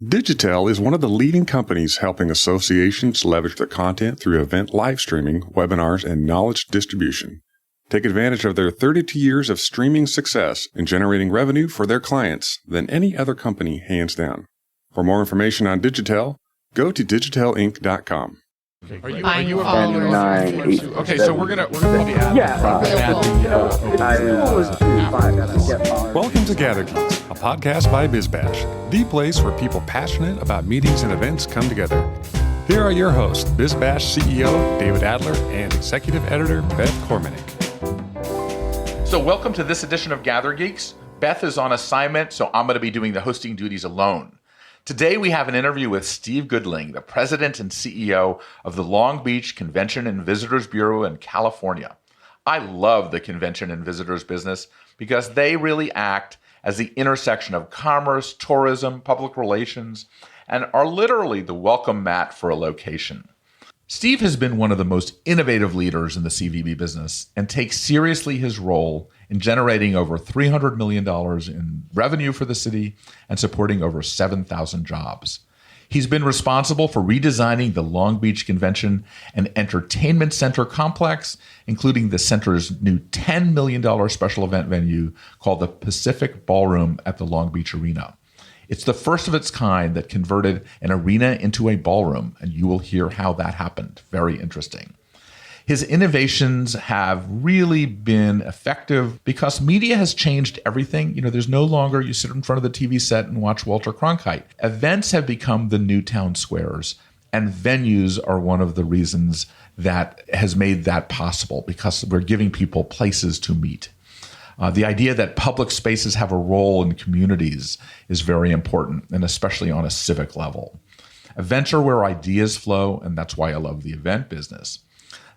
Digitel is one of the leading companies helping associations leverage their content through event live streaming, webinars, and knowledge distribution. Take advantage of their 32 years of streaming success in generating revenue for their clients than any other company, hands down. For more information on Digitel, go to digitelinc.com. Are you a follower? Okay, so we're gonna be Welcome to GatherGeeks, a podcast by BizBash, the place where people passionate about meetings and events come together. Here are your hosts, BizBash CEO David Adler and Executive Editor Beth Cormanick. So welcome to this edition of GatherGeeks. Beth is on assignment, so I'm going to be doing the hosting duties alone. Today, we have an interview with Steve Goodling, the president and CEO of the Long Beach Convention and Visitors Bureau in California. I love the convention and visitors business because they really act as the intersection of commerce, tourism, public relations, and are literally the welcome mat for a location. Steve has been one of the most innovative leaders in the CVB business and takes seriously his role in generating over $300 million in revenue for the city and supporting over 7,000 jobs. He's been responsible for redesigning the Long Beach Convention and Entertainment Center complex, including the center's new $10 million special event venue called the Pacific Ballroom at the Long Beach Arena. It's the first of its kind that converted an arena into a ballroom, and you will hear how that happened. Very interesting. His innovations have really been effective because media has changed everything. You know, there's no longer you sit in front of the TV set and watch Walter Cronkite. Events have become the new town squares, and venues are one of the reasons that has made that possible because we're giving people places to meet. The idea that public spaces have a role in communities is very important, and especially on a civic level. Events are where ideas flow, and that's why I love the event business.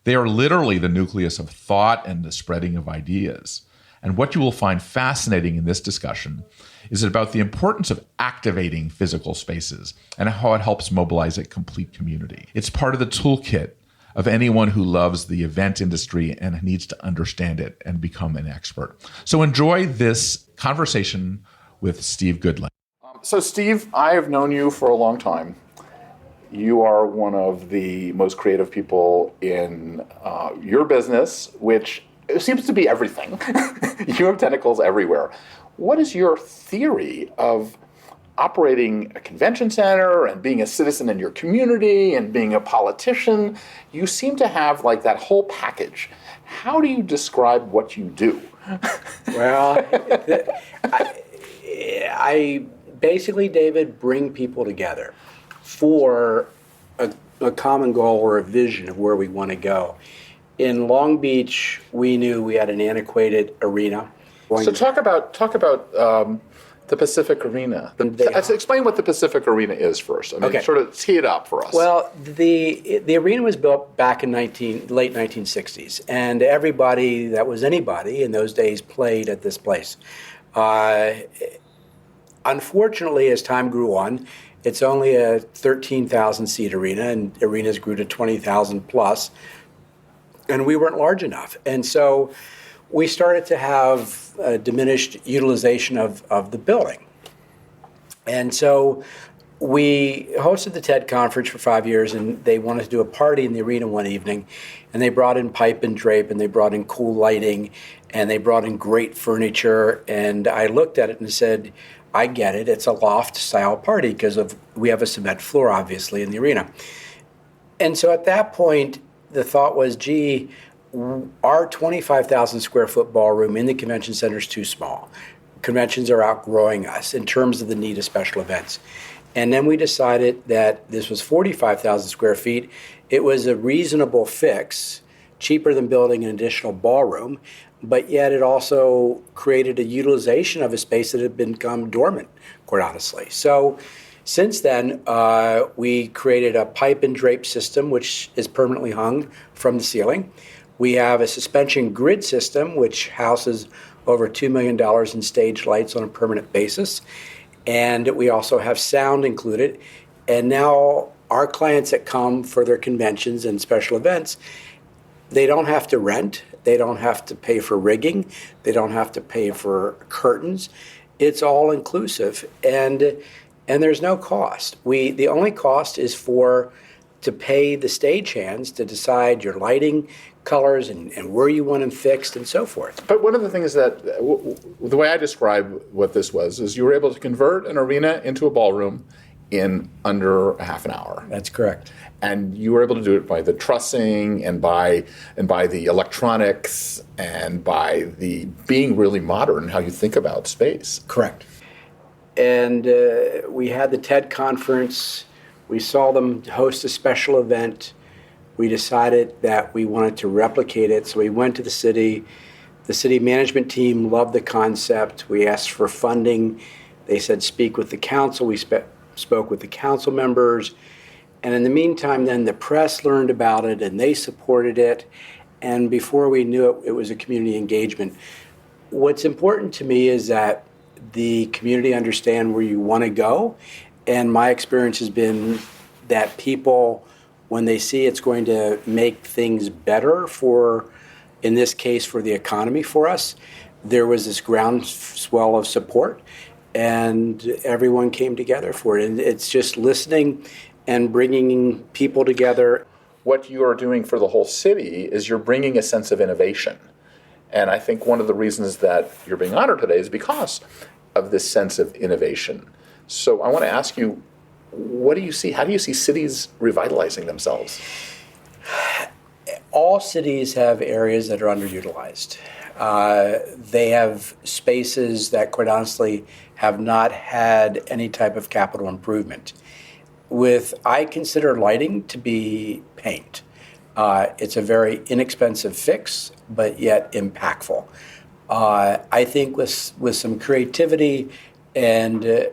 They are literally the nucleus of thought and the spreading of ideas. And what you will find fascinating in this discussion is about the importance of activating physical spaces and how it helps mobilize a complete community. It's part of the toolkit of anyone who loves the event industry and needs to understand it and become an expert. So enjoy this conversation with Steve Goodling. So Steve, I have known you for a long time. You are one of the most creative people in your business, which seems to be everything. You have tentacles everywhere. What is your theory of operating a convention center and being a citizen in your community and being a politician? You seem to have like that whole package. How do you describe what you do? Well, I basically, David, bring people together for a common goal or a vision of where we want to go. In Long Beach, we knew we had an antiquated arena. So talk about the Pacific Arena. Explain what the Pacific Arena is first. I mean, sort of tee it up for us. Well, the arena was built back in late 1960s, and everybody that was anybody in those days played at this place. Unfortunately, as time grew on, it's only a 13,000 seat arena, and arenas grew to 20,000 plus, and we weren't large enough. And so we started to have a diminished utilization of the building. And so we hosted the TED conference for 5 years, and they wanted to do a party in the arena one evening, and they brought in pipe and drape, and they brought in cool lighting, and they brought in great furniture. And I looked at it and said, I get it. It's a loft-style party because we have a cement floor, obviously, in the arena. And so at that point, the thought was, gee, our 25,000 square foot ballroom in the convention center is too small. Conventions are outgrowing us in terms of the need of special events. And then we decided that this was 45,000 square feet. It was a reasonable fix, cheaper than building an additional ballroom, but yet it also created a utilization of a space that had become dormant, quite honestly. So since then, we created a pipe and drape system, which is permanently hung from the ceiling. We have a suspension grid system, which houses over $2 million in stage lights on a permanent basis. And we also have sound included. And now our clients that come for their conventions and special events, they don't have to rent. They don't have to pay for rigging. They don't have to pay for curtains. It's all inclusive. And And there's no cost. The only cost is to pay the stagehands to decide your lighting, colors, and where you want them fixed and so forth. But one of the things that, the way I describe what this was, is you were able to convert an arena into a ballroom in under half an hour. That's correct. And you were able to do it by the trussing and by the electronics and by the being really modern in how you think about space. Correct. And we had the TED conference. We saw them host a special event. We decided that we wanted to replicate it, so we went to the city. The city management team loved the concept. We asked for funding. They said speak with the council. We spoke with the council members. And in the meantime, then the press learned about it and they supported it. And before we knew it, it was a community engagement. What's important to me is that the community understand where you want to go. And my experience has been that people, when they see it's going to make things better for, in this case, for the economy for us, there was this groundswell of support and everyone came together for it. And it's just listening and bringing people together. What you are doing for the whole city is you're bringing a sense of innovation. And I think one of the reasons that you're being honored today is because of this sense of innovation. So I want to ask you, what do you see? How do you see cities revitalizing themselves? All cities have areas that are underutilized. They have spaces that, quite honestly, have not had any type of capital improvement. I consider lighting to be paint. It's a very inexpensive fix, but yet impactful. I think with some creativity and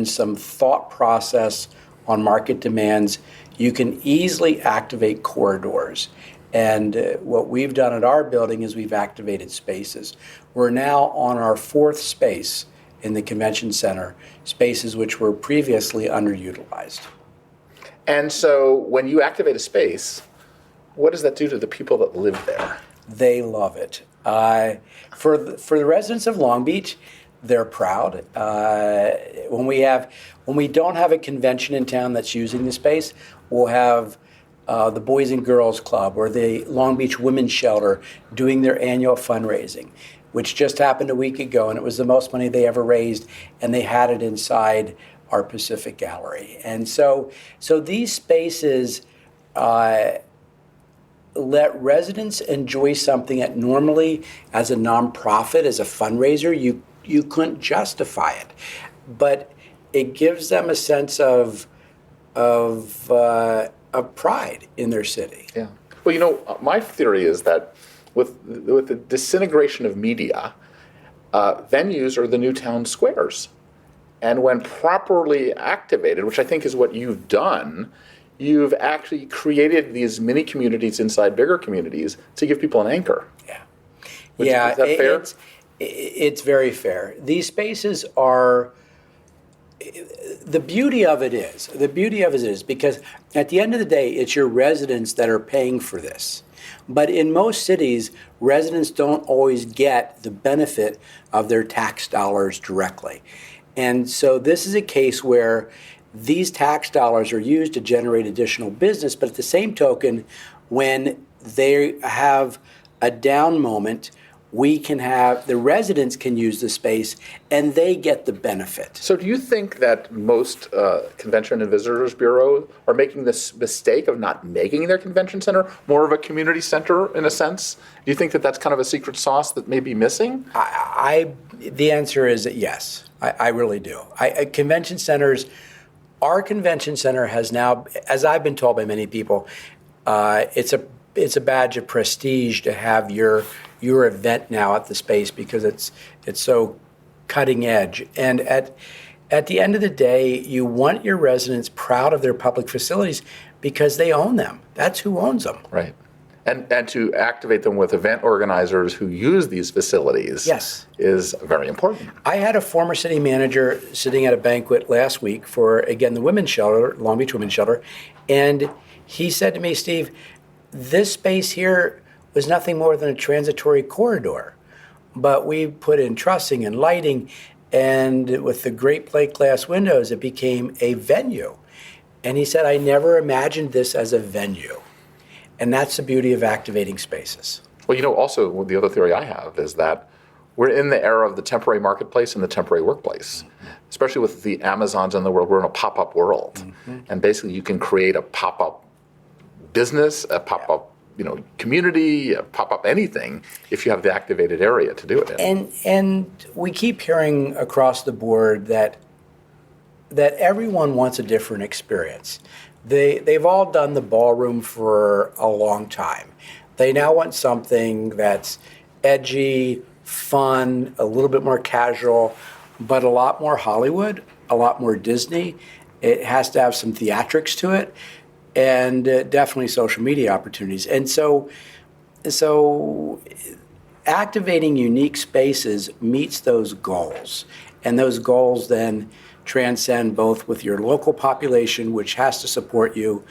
some thought process on market demands, you can easily activate corridors. And what we've done at our building is we've activated spaces. We're now on our fourth space in the convention center, spaces which were previously underutilized. And so when you activate a space, what does that do to the people that live there? They love it. For the residents of Long Beach, they're proud. When we don't have a convention in town that's using the space, we'll have the Boys and Girls Club or the Long Beach Women's Shelter doing their annual fundraising, which just happened a week ago, and it was the most money they ever raised, and they had it inside our Pacific Gallery. And so these spaces let residents enjoy something that normally, as a nonprofit, as a fundraiser, you couldn't justify it. But it gives them a sense of pride in their city. Yeah. Well, my theory is that with the disintegration of media, venues are the new town squares. And when properly activated, which I think is what you've done, you've actually created these mini communities inside bigger communities to give people an anchor. Yeah. Is that fair? It's very fair. These spaces are, the beauty of it is because at the end of the day, it's your residents that are paying for this. But in most cities, residents don't always get the benefit of their tax dollars directly. And so this is a case where these tax dollars are used to generate additional business, but at the same token, when they have a down moment, the residents can use the space and they get the benefit. So do you think that most Convention and Visitors Bureau are making this mistake of not making their convention center more of a community center in a sense? Do you think that that's kind of a secret sauce that may be missing? The answer is yes. I really do. Our convention center has now, as I've been told by many people, it's a badge of prestige to have your event now at the space because it's so cutting edge. And at the end of the day, you want your residents proud of their public facilities because they own them. That's who owns them. Right. And to activate them with event organizers who use these facilities is very important. I had a former city manager sitting at a banquet last week for, again, the Women's Shelter, Long Beach Women's Shelter, and he said to me, Steve, this space here was nothing more than a transitory corridor, but we put in trussing and lighting, And with the great plate glass windows, it became a venue. And he said, I never imagined this as a venue. And that's the beauty of activating spaces. Well, also the other theory I have is that we're in the era of the temporary marketplace and the temporary workplace, especially with the Amazons in the world. We're in a pop-up world. And basically you can create a pop-up business, a pop-up community, a pop-up anything, if you have the activated area to do it in. And we keep hearing across the board that everyone wants a different experience. They've all done the ballroom for a long time. They now want something that's edgy, fun, a little bit more casual, but a lot more Hollywood, a lot more Disney. It has to have some theatrics to it, and definitely social media opportunities. And so activating unique spaces meets those goals. And those goals then transcend both with your local population, which has to support you.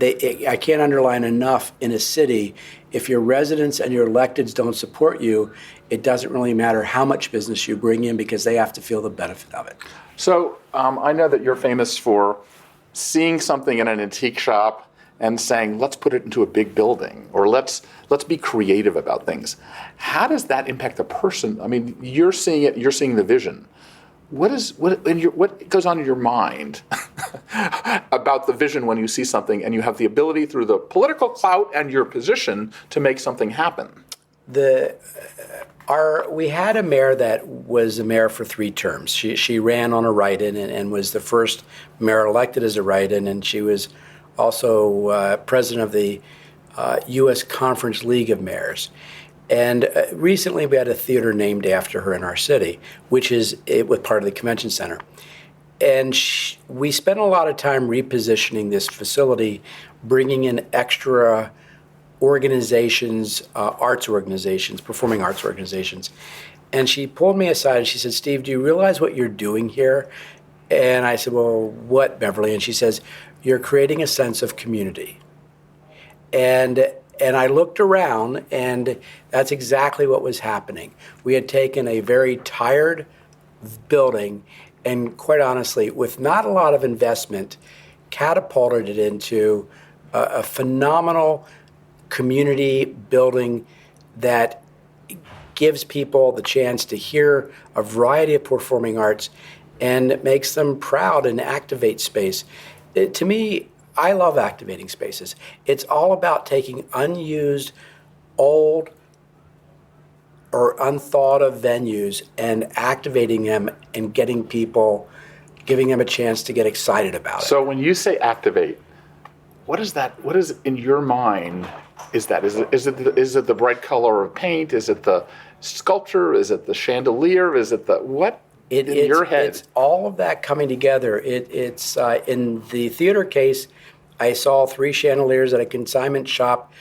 I can't underline enough in a city, if your residents and your electeds don't support you, it doesn't really matter how much business you bring in because they have to feel the benefit of it. So I know that you're famous for seeing something in an antique shop and saying, let's put it into a big building, or let's be creative about things. How does that impact the person? I mean, you're seeing it, you're seeing the vision. What goes on in your mind about the vision when you see something and you have the ability through the political clout and your position to make something happen? We had a mayor that was a mayor for 3 terms. She ran on a write-in and was the first mayor elected as a write-in, and she was also president of the U.S. Conference League of Mayors. And recently we had a theater named after her in our city, which is with part of the convention center. And we spent a lot of time repositioning this facility, bringing in extra organizations, arts organizations, performing arts organizations. And she pulled me aside and she said, Steve, do you realize what you're doing here? And I said, well, what, Beverly? And she says, you're creating a sense of community. And I looked around, and that's exactly what was happening. We had taken a very tired building and, quite honestly, with not a lot of investment, catapulted it into a phenomenal community building that gives people the chance to hear a variety of performing arts and makes them proud and activate space. To me, I love activating spaces. It's all about taking unused, old, or unthought of venues and activating them and getting people, giving them a chance to get excited about it. So when you say activate, what is that? What is in your mind? Is that? Is it the bright color of paint? Is it the sculpture? Is it the chandelier? Is it the what? In your head? It's all of that coming together. It's in the theater case, I saw 3 chandeliers at a consignment shop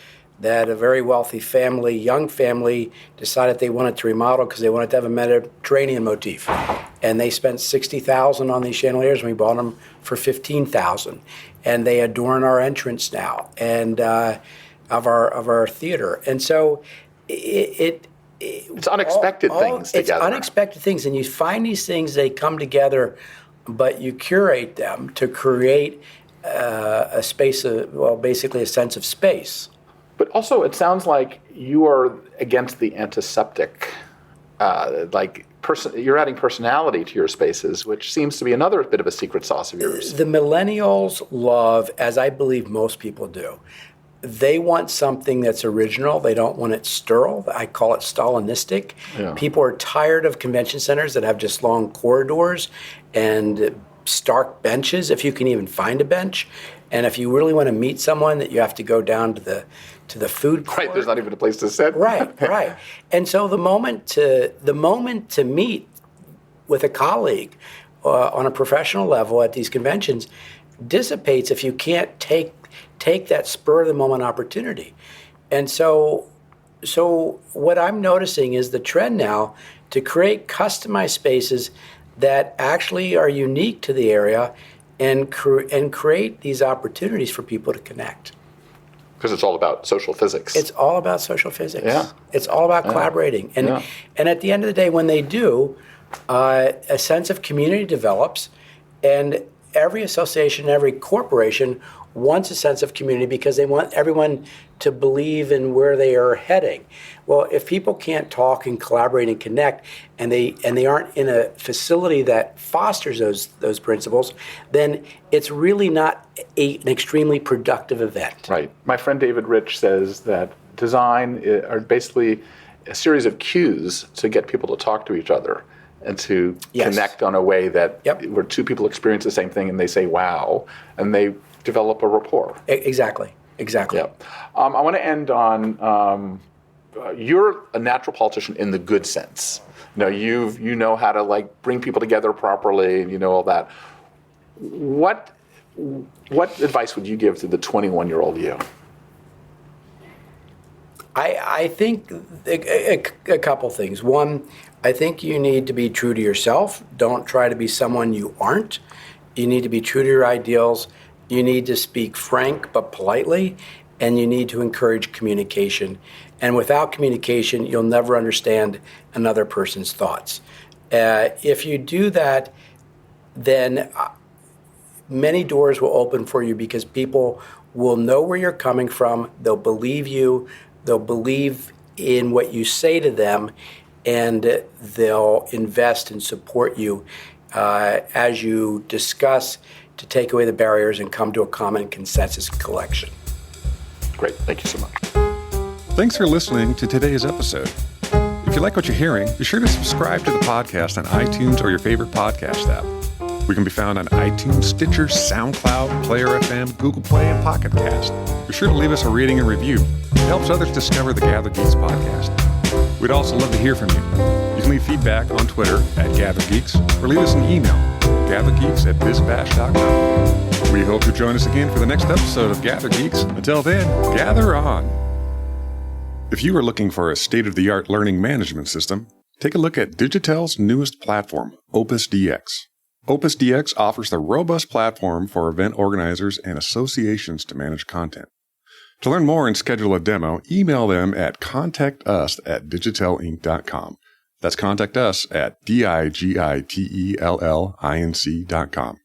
that a very wealthy family, young family, decided they wanted to remodel because they wanted to have a Mediterranean motif. And they spent $60,000 on these chandeliers, and we bought them for $15,000. And they adorn our entrance now and of our theater. And so it's unexpected things together. It's unexpected things, and you find these things, they come together, but you curate them to create a space, basically a sense of space. But also, it sounds like you are against the antiseptic, you're adding personality to your spaces, which seems to be another bit of a secret sauce of yours. The millennials love, as I believe most people do, they want something that's original. They don't want it sterile. I call it Stalinistic. Yeah. People are tired of convention centers that have just long corridors and stark benches, if you can even find a bench. And if you really want to meet someone, that you have to go down to the food court. Right, there's not even a place to sit. Right. And so the moment to meet with a colleague on a professional level at these conventions dissipates if you can't take that spur of the moment opportunity. And so what I'm noticing is the trend now to create customized spaces that actually are unique to the area and create these opportunities for people to connect. Because it's all about social physics. It's all about social physics. Yeah. It's all about collaborating. And at the end of the day, when they do, a sense of community develops, and every association, every corporation wants a sense of community because they want everyone to believe in where they are heading. Well, if people can't talk and collaborate and connect, and they aren't in a facility that fosters those principles, then it's really not an extremely productive event. Right. My friend David Rich says that design are basically a series of cues to get people to talk to each other and to connect on a way that where two people experience the same thing and they say, wow, and they develop a rapport. Exactly. Yep. I want to end on, you're a natural politician in the good sense. You know how to bring people together properly, and you know all that. What advice would you give to the 21-year-old you? I think a couple things. One, I think you need to be true to yourself. Don't try to be someone you aren't. You need to be true to your ideals. You need to speak frank but politely, and you need to encourage communication. And without communication, you'll never understand another person's thoughts. If you do that, then many doors will open for you because people will know where you're coming from. They'll believe you. They'll believe in what you say to them, and they'll invest and support you as you discuss to take away the barriers and come to a common consensus collection. Great. Thank you so much. Thanks for listening to today's episode. If you like what you're hearing, be sure to subscribe to the podcast on iTunes or your favorite podcast app. We can be found on iTunes, Stitcher, SoundCloud, Player FM, Google Play, and Pocket Cast. Be sure to leave us a rating and review. It helps others discover the Gather Geeks podcast. We'd also love to hear from you. You can leave feedback on Twitter at GatherGeeks or leave us an email, gathergeeks@bizbash.com. We hope you'll join us again for the next episode of Gather Geeks. Until then, gather on. If you are looking for a state-of-the-art learning management system, take a look at Digitel's newest platform, OpusDX. OpusDX offers the robust platform for event organizers and associations to manage content. To learn more and schedule a demo, email them at contactus@digitelinc.com. That's contact us at digitellinc.com.